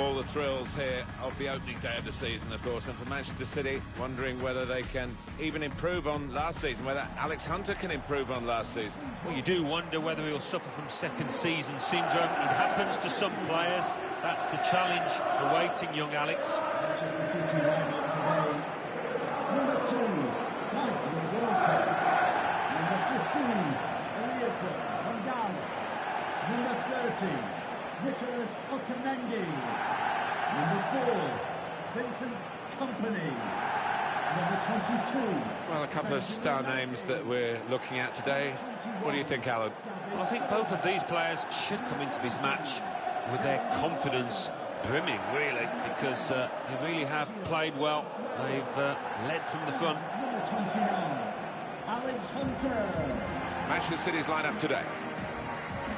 all the thrills here of the opening day of the season, of course, and for Manchester City, wondering whether they can even improve on last season, whether Alex Hunter can improve on last season. Well, you do wonder whether he'll suffer from second season syndrome. It happens to some players. That's the challenge awaiting young Alex. Manchester City rival today. Number 2, Michael Walker. Number 15, Eliakim Mangala. Number 30, Nicholas Otamendi. Number 4, Vincent Kompany. Number 22. Well, a couple of star names that we're looking at today. What do you think, Alan? Well, I think both of these players should come into this match with their confidence brimming, really, because they really have played well. They've led from the front. Number 29, Alex Hunter. Manchester City's lineup today.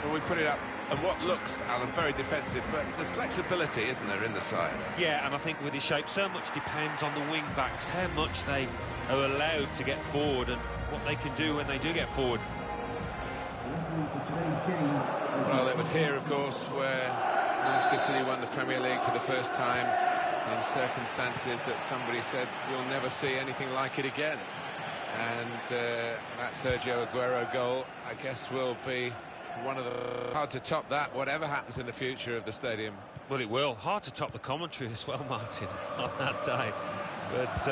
Well, we put it up, and what looks, Alan, very defensive, but there's flexibility, isn't there, in the side? Yeah, and I think with his shape, so much depends on the wing-backs, how much they are allowed to get forward and what they can do when they do get forward. Well, it was here, of course, where Manchester City won the Premier League for the first time in circumstances that somebody said, you'll never see anything like it again. And that Sergio Aguero goal, I guess, will be one of the... Hard to top that, whatever happens in the future of the stadium. Well, it will. Hard to top the commentary as well, Martin, on that day. But,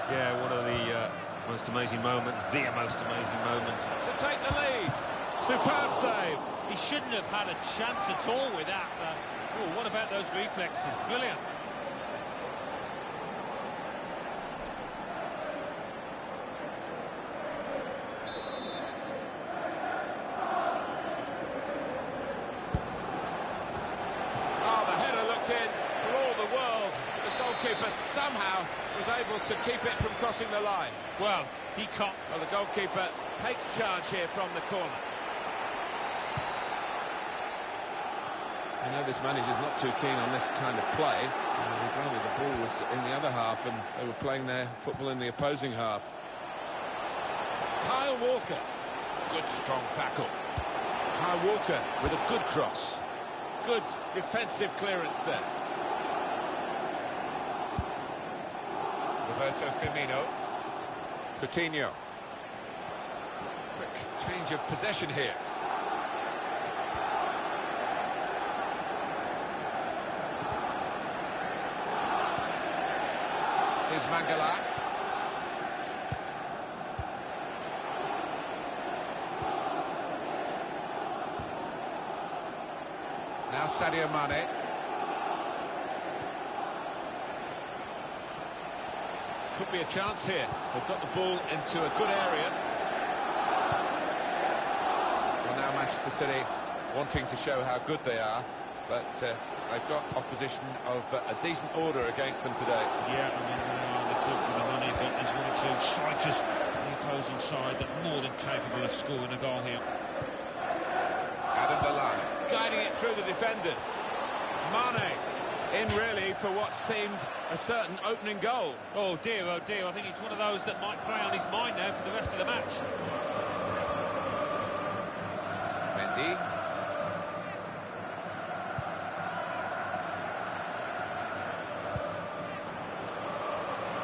yeah, one of the most amazing moments, the most amazing moment. To take the lead. Superb save. He shouldn't have had a chance at all with that. Oh, what about those reflexes? Brilliant. Oh, the header looked in for all the world. The goalkeeper somehow was able to keep it from crossing the line. Well, he can't. Well, the goalkeeper takes charge here from the corner. I know this manager's not too keen on this kind of play. Rather, the ball was in the other half and they were playing their football in the opposing half. Kyle Walker. Good strong tackle. Kyle Walker with a good cross. Good defensive clearance there. Roberto Firmino. Coutinho. Quick change of possession here. Here's Mangala. Now Sadio Mane. Could be a chance here. They've got the ball into a good area. Well, now Manchester City wanting to show how good they are, but they've got opposition of a decent order against them today. Yeah, I mean, the club with the money, but there's one or two strikers on the opposing side that are more than capable of scoring a goal here. Adam Lallana guiding it through the defenders. Mane in really for what seemed a certain opening goal. Oh dear, I think it's one of those that might play on his mind now for the rest of the match. Mendy.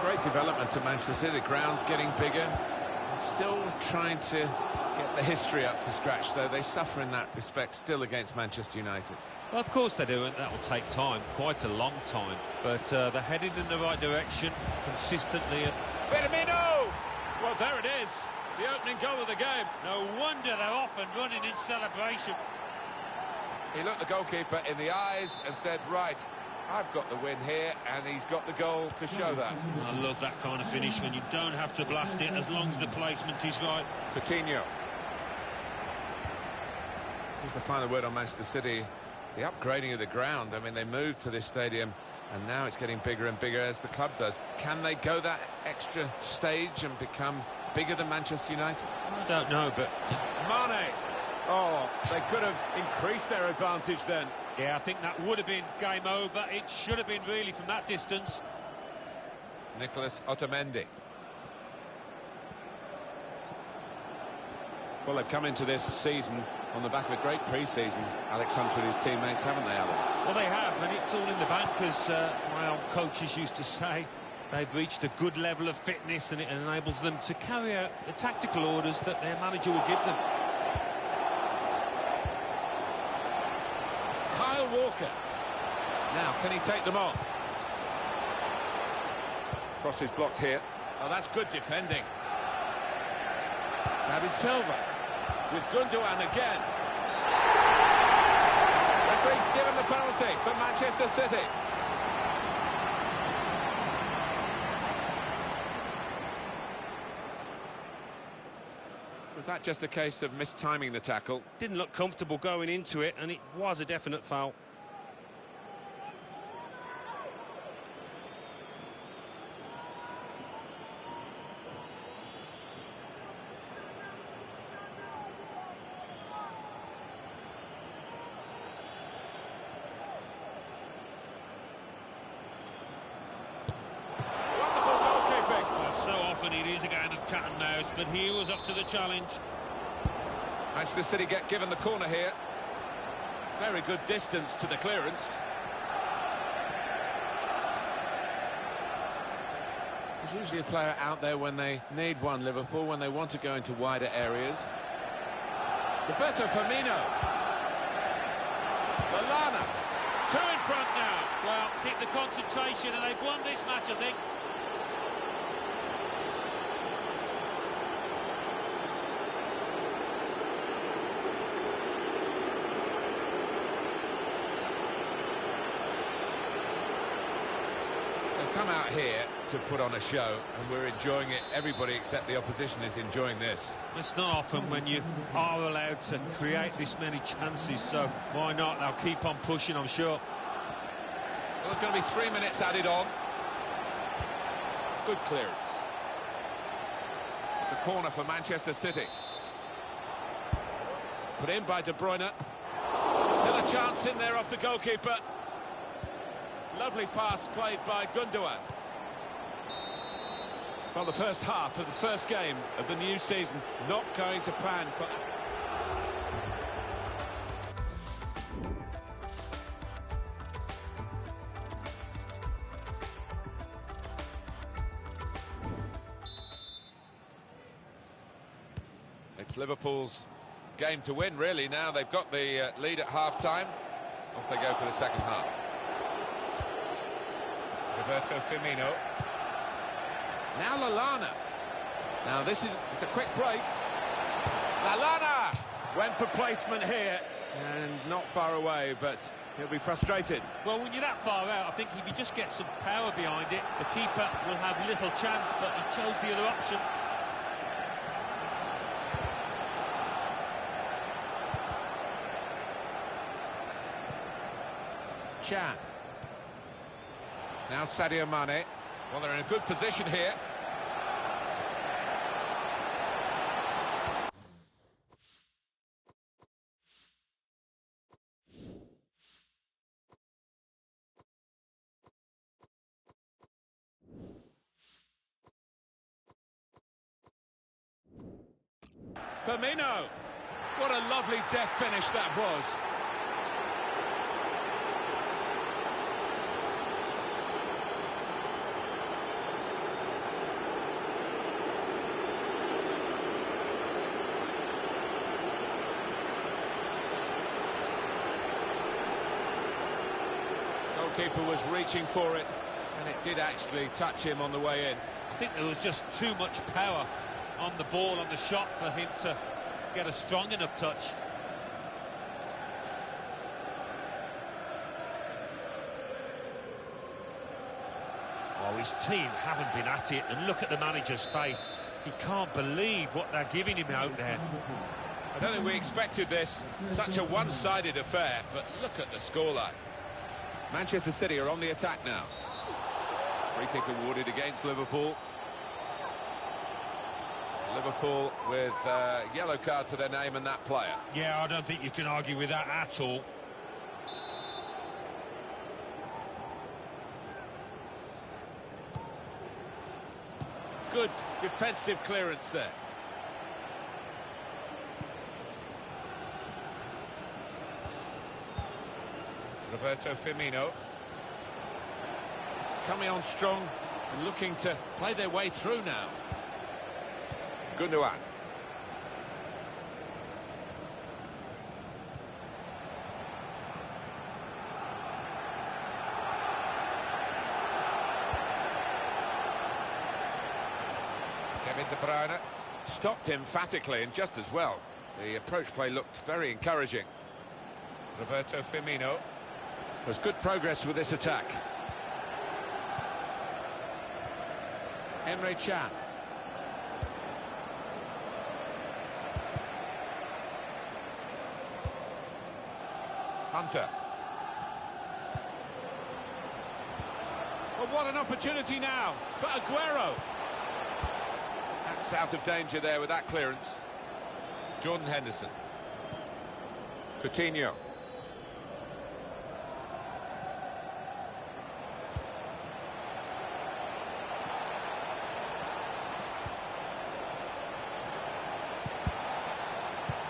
Great development to Manchester City. The ground's getting bigger. Still trying to get the history up to scratch, though. They suffer in that respect still against Manchester United. Well, of course they do, and that will take time, quite a long time. But they're headed in the right direction consistently. Firmino! Well, there it is. The opening goal of the game. No wonder they're off and running in celebration. He looked the goalkeeper in the eyes and said, right, I've got the win here, and he's got the goal to show that. I love that kind of finish when you don't have to blast it as long as the placement is right. Coutinho. Just the final word on Manchester City. The upgrading of the ground. I mean, they moved to this stadium, and now it's getting bigger and bigger as the club does. Can they go that extra stage and become bigger than Manchester United? I don't know, but... Mane! Oh, they could have increased their advantage then. Yeah, I think that would have been game over. It should have been really from that distance. Nicholas Otamendi. Well, they've come into this season on the back of a great pre-season, Alex Hunter and his teammates, haven't they, Alan? Well, they have, and it's all in the bank, as my old coaches used to say. They've reached a good level of fitness, and it enables them to carry out the tactical orders that their manager will give them. Kyle Walker. Now, can he take them on? Cross is blocked here. Oh, that's good defending. David Silva with Gundogan again. Referee's given the penalty for Manchester City. Was that just a case of mistiming the tackle? Didn't look comfortable going into it, and it was a definite foul. So often it is a game of cat and mouse, but he was up to the challenge. Manchester City get given the corner here. Very good distance to the clearance. There's usually a player out there when they need one, Liverpool, when they want to go into wider areas. Roberto Firmino. Lallana. Two in front now. Well, keep the concentration, and they've won this match, I think. Come out here to put on a show, and we're enjoying it. Everybody except the opposition is enjoying this. It's not often when you are allowed to create this many chances, so why not? They'll keep on pushing, I'm sure. Well, there's going to be 3 minutes added on. Good clearance. It's a corner for Manchester City. Put in by De Bruyne. Still a chance in there off the goalkeeper. Lovely pass played by Gundogan. Well, the first half of the first game of the new season not going to plan for... It's Liverpool's game to win, really. Now they've got the lead at half-time. Off they go for the second half. Roberto Firmino. Now Lallana. Now it's a quick break. Lallana went for placement here and not far away, but he'll be frustrated. Well, when you're that far out, I think if you just get some power behind it, the keeper will have little chance, but he chose the other option. Chan. Now Sadio Mane. Well, they're in a good position here. Firmino. What a lovely deft finish that was. Goalkeeper was reaching for it, and it did actually touch him on the way in. I think there was just too much power on the ball, on the shot, for him to get a strong enough touch. Oh, his team haven't been at it, and look at the manager's face. He can't believe what they're giving him out there. I don't think we expected this, such a one-sided affair, but look at the scoreline. Manchester City are on the attack now. Free kick awarded against Liverpool. Liverpool with a yellow card to their name and that player. Yeah, I don't think you can argue with that at all. Good defensive clearance there. Roberto Firmino. Coming on strong and looking to play their way through now. Gundogan. Kevin De Bruyne stopped emphatically and just as well. The approach play looked very encouraging. Roberto Firmino. There's good progress with this attack. Emre Can. Hunter. Well, what an opportunity now for Aguero. That's out of danger there with that clearance. Jordan Henderson. Coutinho.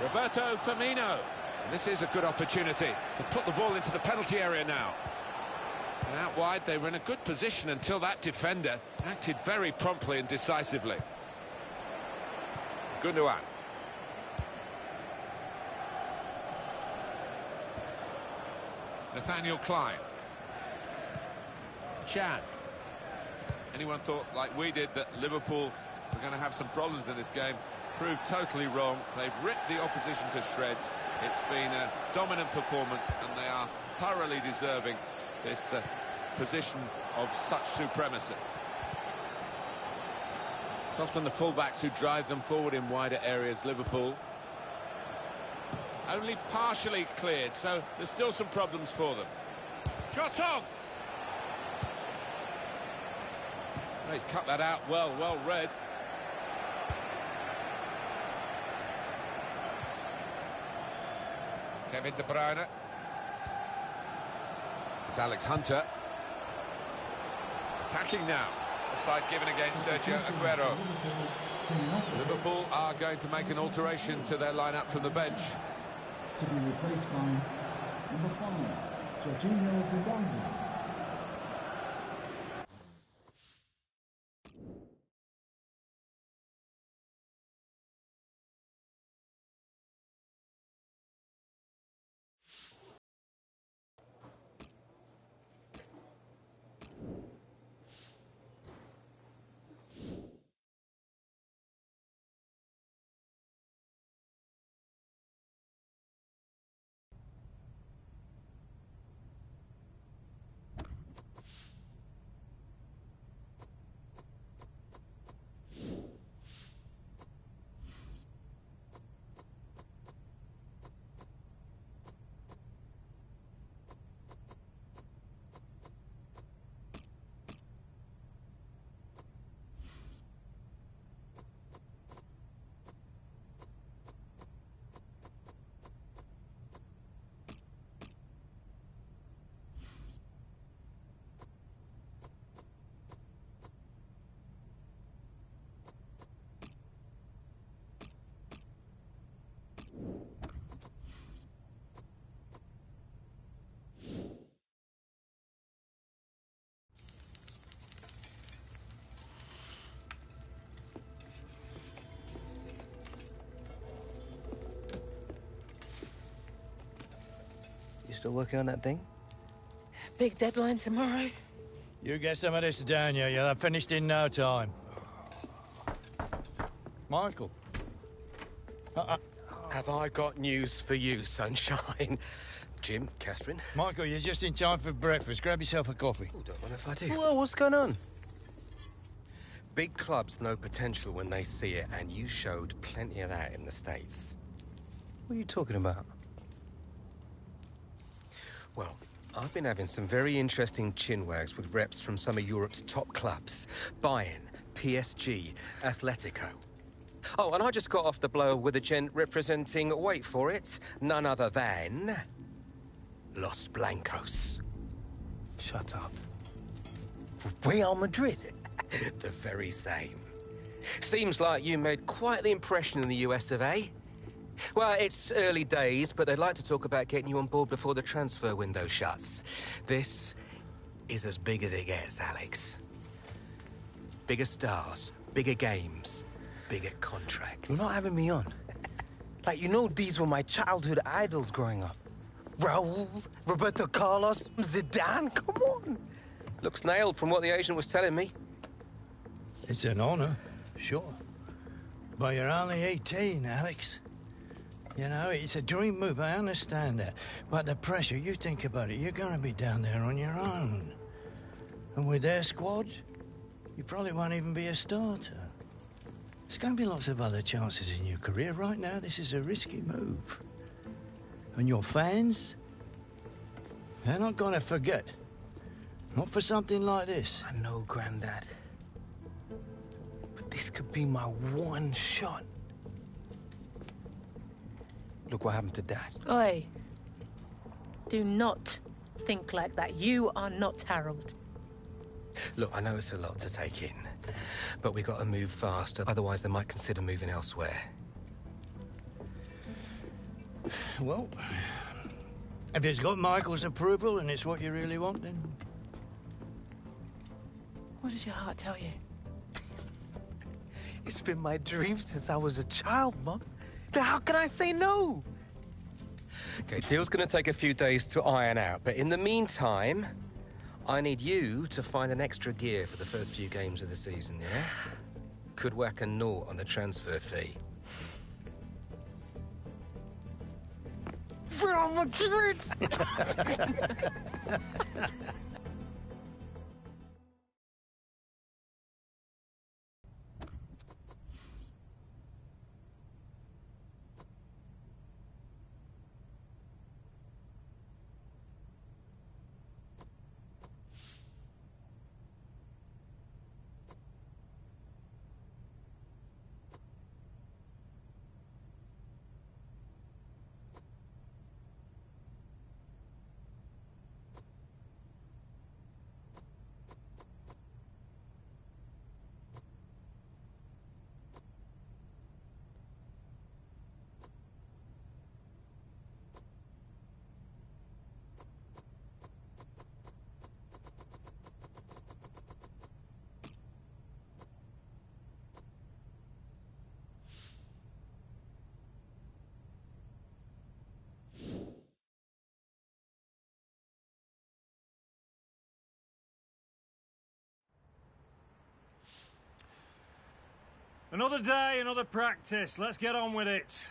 Roberto Firmino. And this is a good opportunity to put the ball into the penalty area now. And out wide, they were in a good position until that defender acted very promptly and decisively. Gundogan. Nathaniel Klein. Chan. Anyone thought, like we did, that Liverpool were going to have some problems in this game? Proved totally wrong. They've ripped the opposition to shreds. It's been a dominant performance, and they are thoroughly deserving this position of such supremacy. It's often the fullbacks who drive them forward in wider areas, Liverpool. Only partially cleared, so there's still some problems for them. Shot on! Well, he's cut that out well read. Kevin De Bruyne. It's Alex Hunter. Attacking now. Offside given against Sergio Aguero. Liverpool are going to make an alteration to their lineup from the bench. To be replaced by number 5, Jorginho Gundogan. Still working on that thing? Big deadline tomorrow. You get some of this down, you'll have finished in no time. Michael. Have I got news for you, sunshine? Jim, Catherine. Michael, you're just in time for breakfast. Grab yourself a coffee. Oh, don't mind if I do. Well, what's going on? Big clubs know potential when they see it, and you showed plenty of that in the States. What are you talking about? Well, I've been having some very interesting chinwags with reps from some of Europe's top clubs. Bayern, PSG, Atletico. Oh, and I just got off the blow with a gent representing, wait for it, none other than Los Blancos. Shut up. Real Madrid? The very same. Seems like you made quite the impression in the US of A. Well, it's early days, but they'd like to talk about getting you on board before the transfer window shuts. This is as big as it gets, Alex. Bigger stars, bigger games, bigger contracts. You're not having me on. Like, you know these were my childhood idols growing up. Raul, Roberto Carlos, Zidane, come on. Looks nailed from what the agent was telling me. It's an honor, sure. But you're only 18, Alex. You know, it's a dream move, I understand that. But the pressure, you think about it, you're gonna be down there on your own. And with their squad, you probably won't even be a starter. There's gonna be lots of other chances in your career. Right now, this is a risky move. And your fans, they're not gonna forget. Not for something like this. I know, Grandad. But this could be my one shot. Look what happened to Dad. Oi. Do not think like that. You are not Harold. Look, I know it's a lot to take in, but we got to move fast, otherwise they might consider moving elsewhere. Well, if it's got Michael's approval and it's what you really want, then... What does your heart tell you? It's been my dream since I was a child, Mum. How can I say no? Okay, deal's gonna take a few days to iron out, but in the meantime, I need you to find an extra gear for the first few games of the season, yeah? Could whack a naught on the transfer fee. Real Madrid! Another day, another practice. Let's get on with it.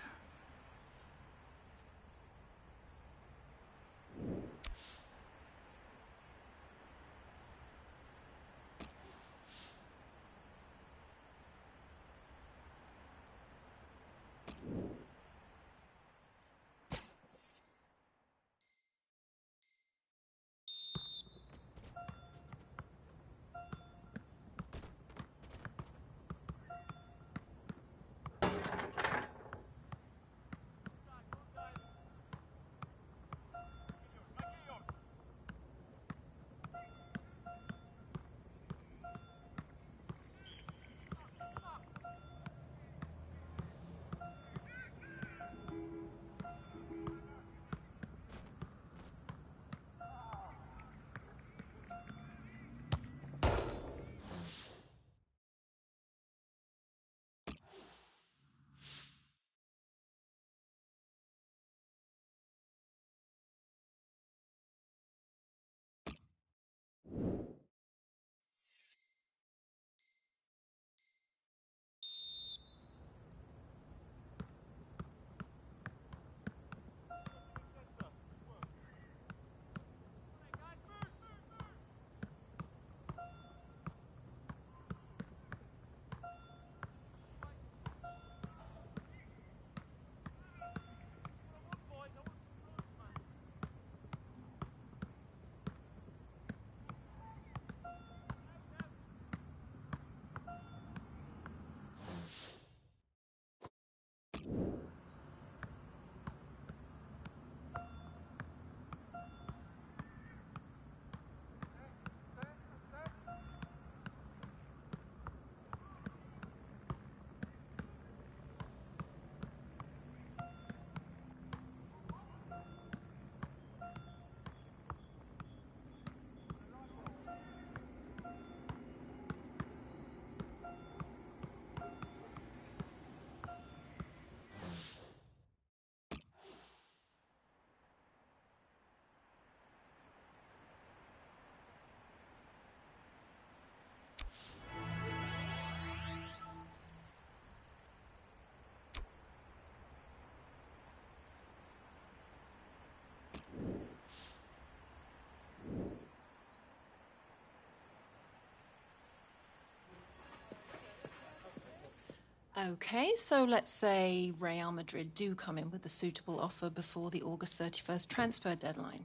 Okay, so let's say Real Madrid do come in with a suitable offer before the August 31st transfer deadline.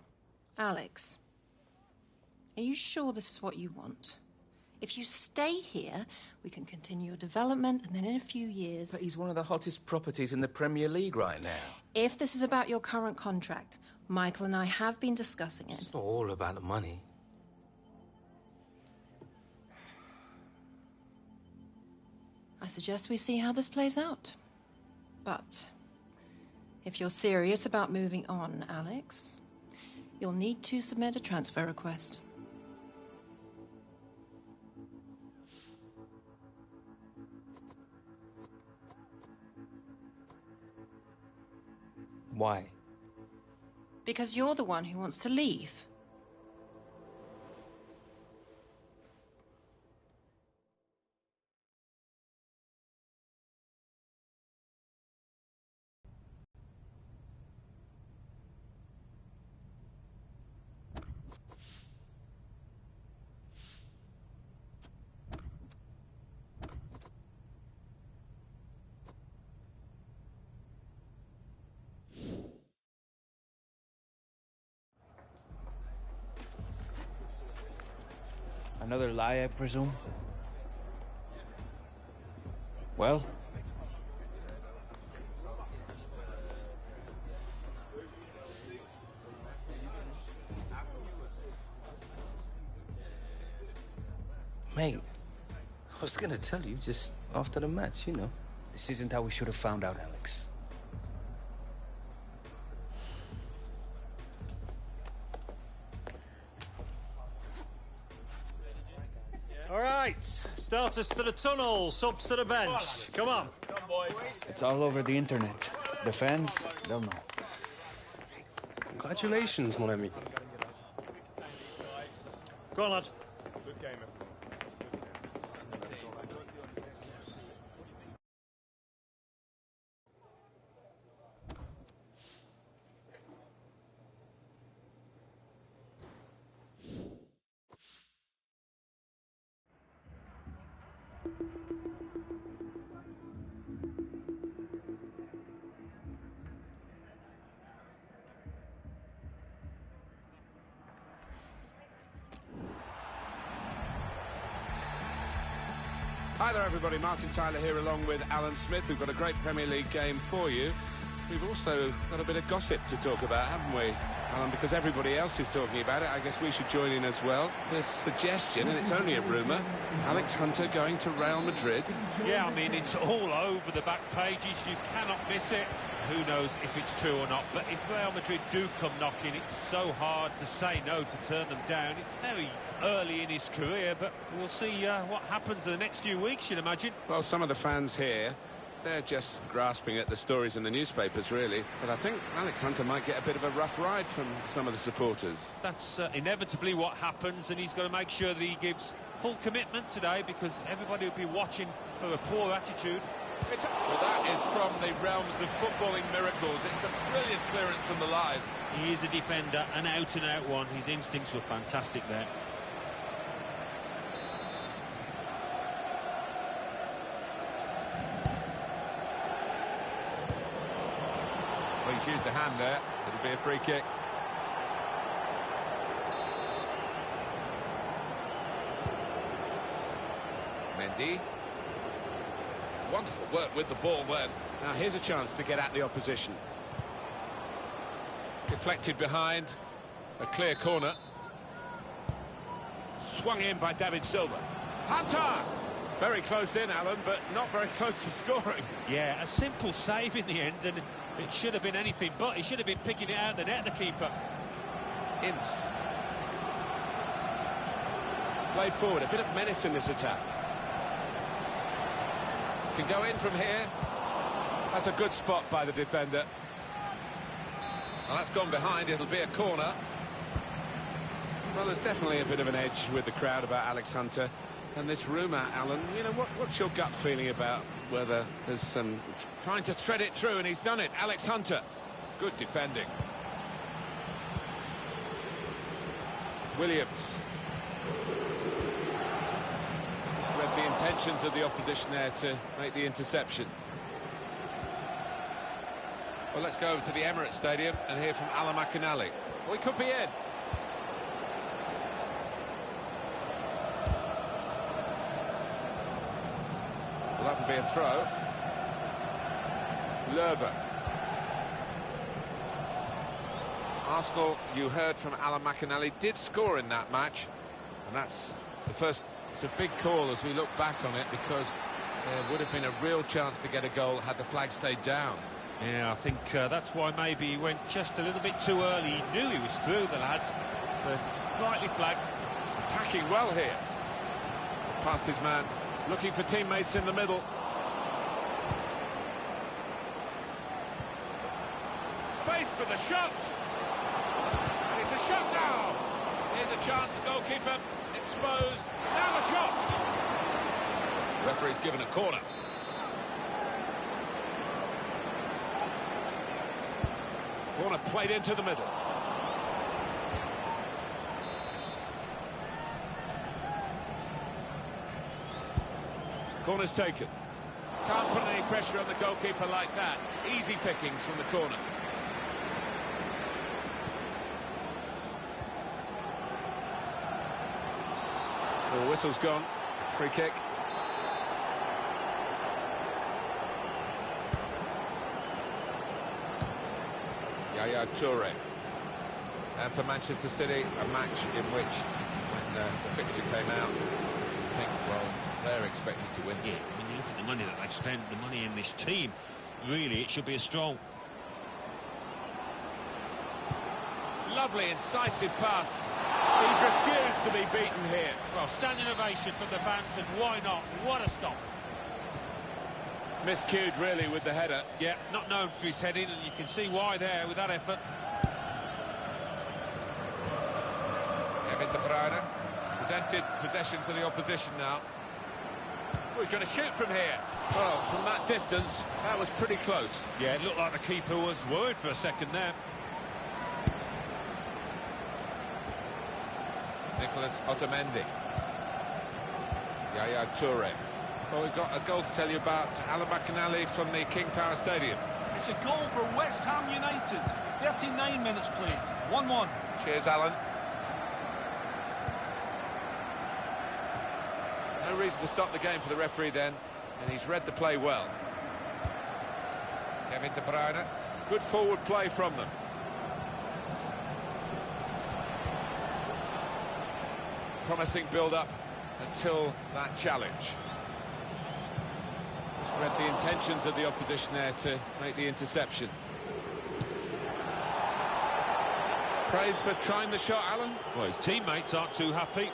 Alex, are you sure this is what you want? If you stay here, we can continue your development, and then in a few years... But he's one of the hottest properties in the Premier League right now. If this is about your current contract, Michael and I have been discussing it. It's not all about the money. I suggest we see how this plays out. But if you're serious about moving on, Alex, you'll need to submit a transfer request. Why? Because you're the one who wants to leave. Another lie, I presume? Well? Mate, I was gonna tell you just after the match, you know. This isn't how we should have found out, Alex. All right, starters to the tunnel, subs to the bench. Come on. It's all over the internet. The fans, they'll know. Congratulations, mon ami. Go on, lad. Hi there everybody, Martin Tyler here along with Alan Smith. We've got a great Premier League game for you. We've also got a bit of gossip to talk about, haven't we, Alan? Because everybody else is talking about it, I guess we should join in as well. There's suggestion, and it's only a rumour, Alex Hunter going to Real Madrid. Yeah, I mean, it's all over the back pages. You cannot miss it. Who knows if it's true or not, but if Real Madrid do come knocking, it's so hard to say no, to turn them down. It's very early in his career, but we'll see what happens in the next few weeks, you'd imagine. Well, some of the fans here, they're just grasping at the stories in the newspapers, really. But I think Alex Hunter might get a bit of a rough ride from some of the supporters. That's inevitably what happens, and he's got to make sure that he gives full commitment today, because everybody will be watching for a poor attitude. Well, that is from the realms of footballing miracles. It's a brilliant clearance from the line. He is a defender, an out-and-out one. His instincts were fantastic there. Well, he's used the hand there. It'll be a free kick. Mendy. Wonderful work with the ball then. Now here's a chance to get at the opposition. Deflected behind. A clear corner. Swung in by David Silva. Hunter! Very close in, Alan, but not very close to scoring. Yeah, a simple save in the end, and it should have been anything but. He should have been picking it out of the net, the keeper. Ince. Played forward, a bit of menace in this attack. Can go in from here. That's a good spot by the defender. Well, that's gone behind. It'll be a corner. Well, there's definitely a bit of an edge with the crowd about Alex Hunter. And this rumour, Alan, you know, what's your gut feeling about whether there's some trying to thread it through, and he's done it. Alex Hunter. Good defending. Williams. Just read Read the intentions of the opposition there to make the interception. Well, let's go over to the Emirates Stadium and hear from Alan McInally. Well, he could be in. Well, that would be a throw. Löwe. Arsenal, you heard from Alan McInally, did score in that match. And that's the first. It's a big call as we look back on it, because there would have been a real chance to get a goal had the flag stayed down. Yeah, I think that's why maybe he went just a little bit too early. He knew he was through, the lad, but rightly flagged. Attacking well here. Past his man, looking for teammates in the middle. Space for the shot. And it's a shot now. Here's a chance, the goalkeeper exposed. Now the shot. Referee's given a corner. Corner played into the middle. Corner's taken. Can't put any pressure on the goalkeeper like that. Easy pickings from the corner. Oh, whistle's gone. Free kick. Yaya Toure. And for Manchester City, a match in which, when the fixture came out, I think, well, they're expected to win. Yeah, when you look at the money that they've spent, the money in this team, really, it should be a strong. Lovely, incisive pass. He's refused to be beaten here. Well, standing ovation from the fans, and why not? What a stop. Miscued, really, with the header. Yeah, not known for his heading, and you can see why there with that effort. Kevin De Bruyne presented possession to the opposition now. Oh, he's going to shoot from here. Well, from that distance, that was pretty close. Yeah, it looked like the keeper was worried for a second there. Nicolas Otamendi. Yaya Toure. Well, we've got a goal to tell you about. Alan McInally from the King Power Stadium. It's a goal for West Ham United. 39 minutes played. 1-1. Cheers, Alan. No reason to stop the game for the referee then, and he's read the play well. Kevin De Bruyne. Good forward play from them. Promising build-up until that challenge. Just read the intentions of the opposition there to make the interception. Praise for trying the shot, Alan. Well, his teammates aren't too happy.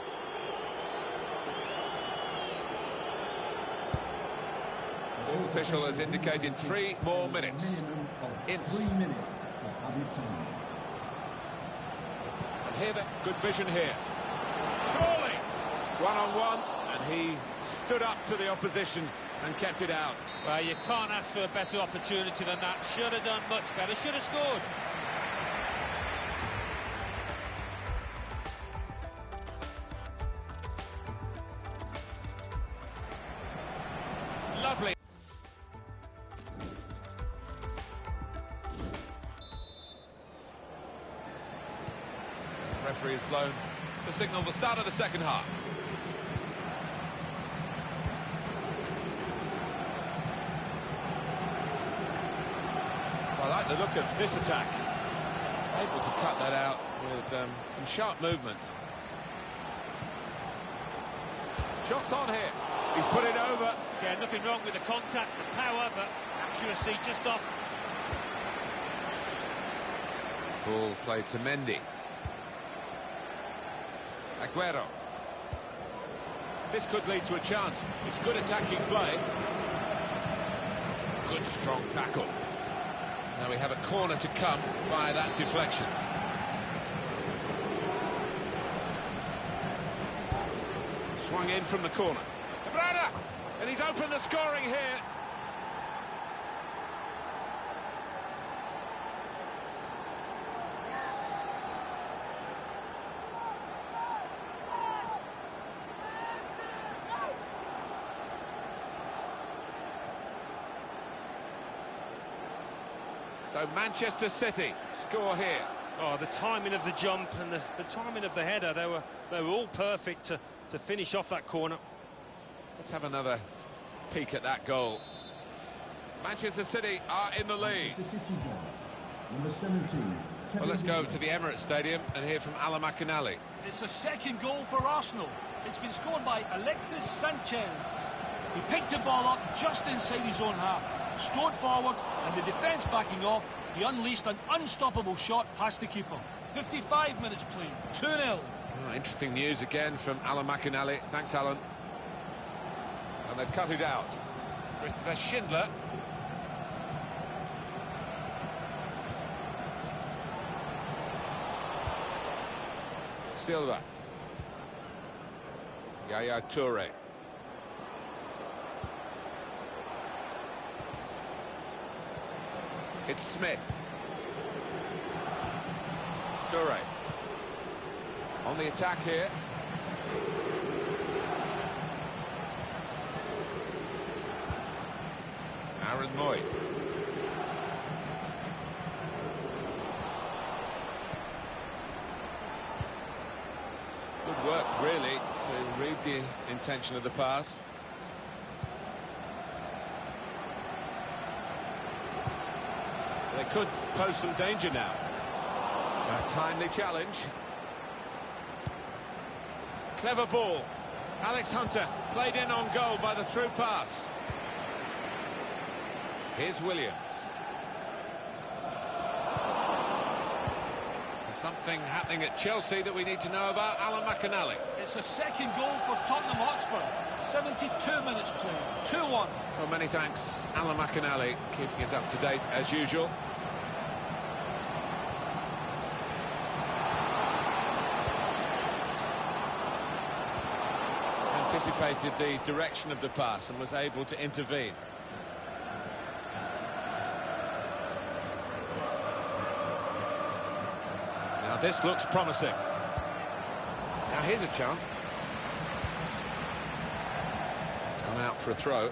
Fourth official has indicated 3 more minutes. Minimum of 3 minutes of added time. And here, good vision here. Surely! One-on-one, and he stood up to the opposition and kept it out. Well, you can't ask for a better opportunity than that. Should have done much better, should have scored. Lovely. The referee has blown to signal the start of the second half. I like the look of this attack. Able to cut that out with some sharp movement. Shots on here. He's put it over. Yeah, nothing wrong with the contact, the power, but accuracy just off. Ball played to Mendy. Aguero. This could lead to a chance. It's good attacking play. Good strong tackle. Now we have a corner to come via that deflection. Swung in from the corner. De Bruyne! And he's opened the scoring here. So Manchester City score here. Oh, the timing of the jump and the timing of the header, they were all perfect to finish off that corner. Let's have another peek at that goal. Manchester City are in the lead. Manchester City goal. Number 17. Well, let's go over to the Emirates Stadium and hear from Alan McInally. It's a second goal for Arsenal. It's been scored by Alexis Sanchez. He picked the ball up just inside his own half, strode forward, and the defence backing off, he unleashed an unstoppable shot past the keeper. 55 minutes played, 2-0. Oh, interesting news again from Alan McInally. Thanks, Alan. And they've cut it out. Christopher Schindler. Silva. Yaya Toure. It's Smith. Toure. On the attack here. Aaron Moy. Good work, really, to read the intention of the pass. They could pose some danger now. A timely challenge. Clever ball. Alex Hunter played in on goal by the through pass. Here's Williams. There's something happening at Chelsea that we need to know about. Alan McInally. It's a second goal for Tottenham Hotspur. 72 minutes played, 2-1. Well, many thanks, Alan McInally, keeping us up to date as usual. Anticipated the direction of the pass and was able to intervene. Now this looks promising. Now here's a chance. It's gone out for a throw.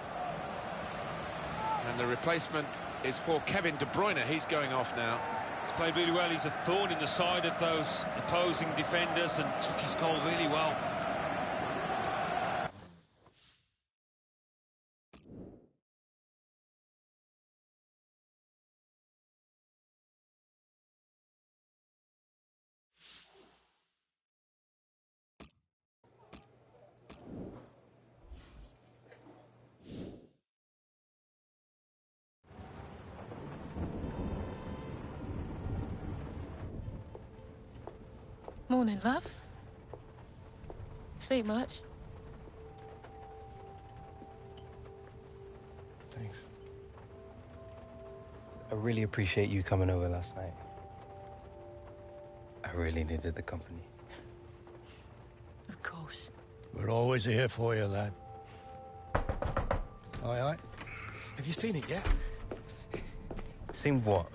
And the replacement is for Kevin De Bruyne. He's going off now. He's played really well. He's a thorn in the side of those opposing defenders and took his goal really well. Morning, love. Sleep much? Thanks. I really appreciate you coming over last night. I really needed the company. Of course. We're always here for you, lad. Aye, aye. Have you seen it yet? Seen what?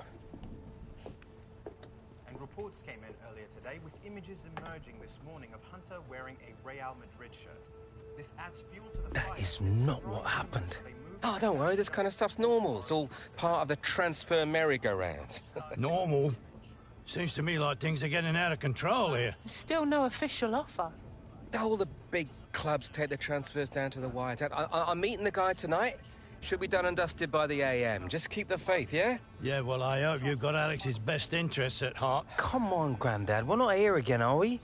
And reports came in earlier today with images emerging this morning of Hunter wearing a Real Madrid shirt. This adds fuel to the fire. That is not what happened. Oh, don't worry, this kind of stuff's normal. It's all part of the transfer merry-go-round. Normal? Seems to me like things are getting out of control here. Still no official offer. All the big clubs take the transfers down to the wire. I'm meeting the guy tonight. Should be done and dusted by the AM. Just keep the faith, yeah? Yeah, well, I hope you've got Alex's best interests at heart. Come on, Grandad. We're not here again, are we?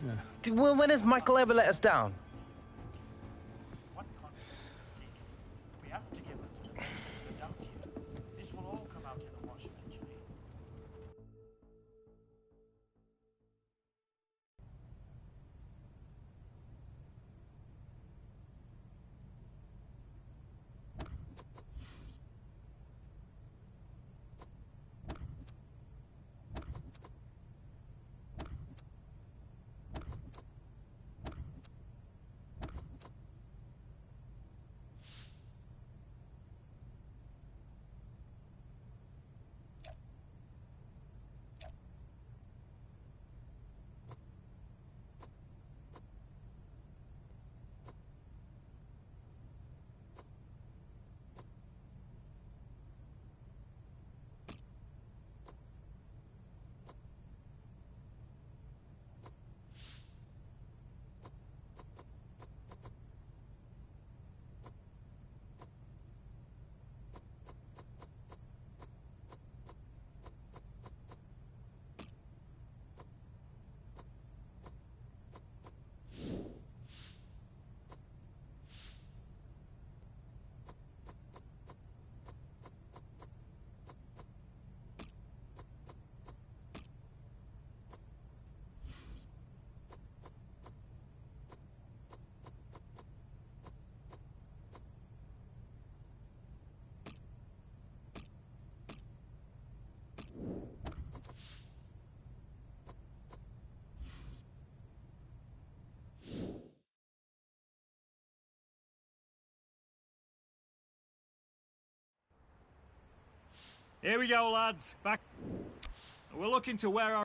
Yeah. When has Michael ever let us down? We have to give it to the benefit of the doubt here. This will all come out in the wash eventually. Here we go, lads. Back. We're looking to wear our...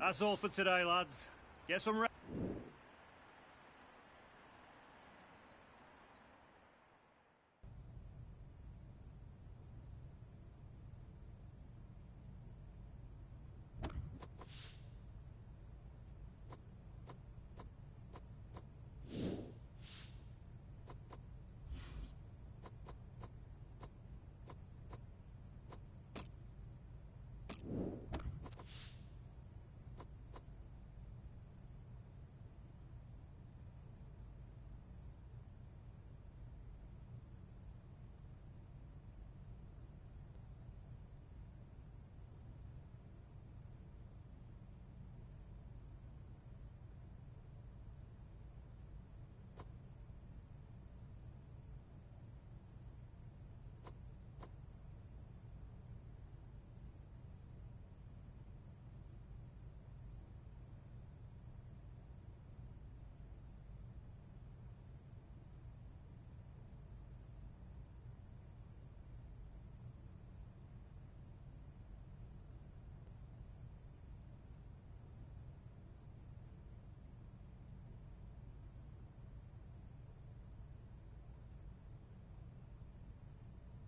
That's all for today, lads. Get some rest.